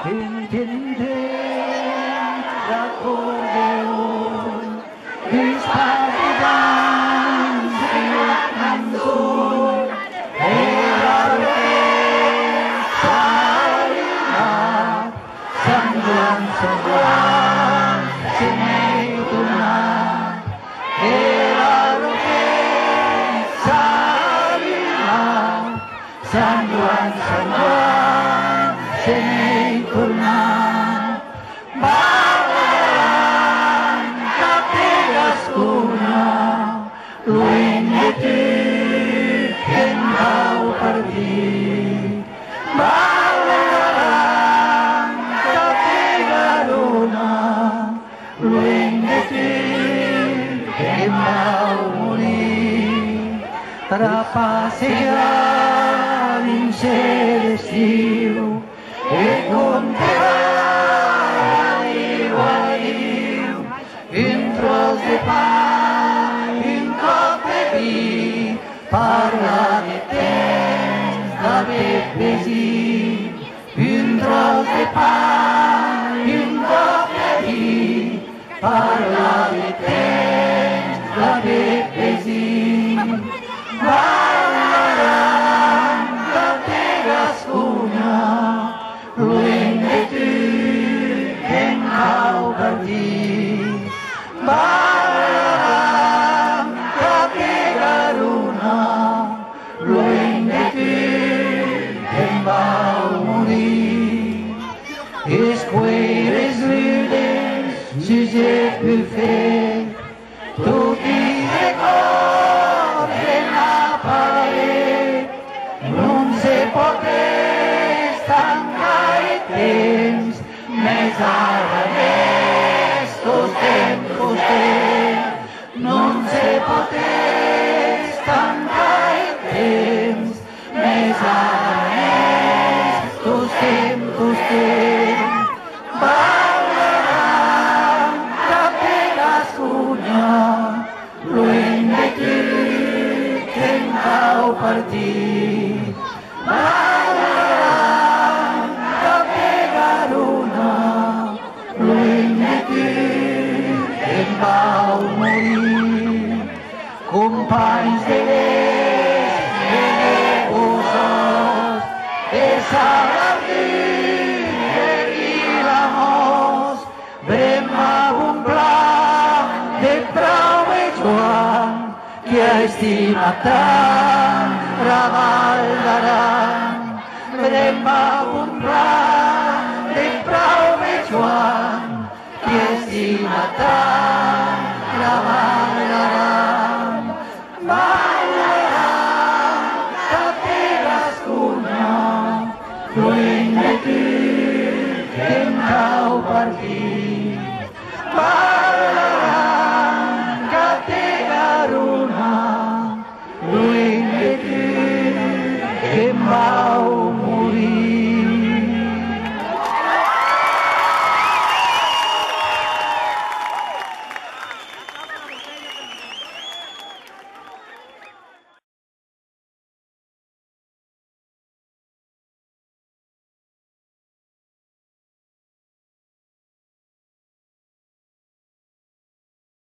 Intindig l'acordeon, dispartidan siat canzun, era l'orquestra inat, semblant se n'ei tornat, era l'orquestra inat, semblant se n'ei tornat, ballaran que cadascuna, lluny de tu que em vau partir. Ballaran que cadascuna, lluny de tu que em vau morir. Trapassejar dins l'estiu, e contar diu a diu, un tros de pa, un cop de vi, parlar de temps d'haver plesir. Un tros de pa, un cop de vi, parlar de temps d'haver plesir. Ballaran que cadascuna, lluny de tu que em vau partir. Ballaran que cadascuna, lluny de tu que em vau morir. Escueles rudes, si j'ai pu fer, tot i records en la paret, non se pot estancar el temps, més ara estos tempos non se pot estancar el temps, més ara estos tempos ballaran que cadascuna, lluny de tu que em vau partir. Ballaran que cadascuna, lluny de tu que em vau morir. Companys de l'est, de vosotros, de Saladí, de Vilamós, brema un pla de Prau i Joan, que ha estimat tant Raval d'Aran. Brema un pla de Prau i Joan, que ha estimat tant Raval d'Aran. Ballaran que cadascuna, lluny de tu que em vau partir.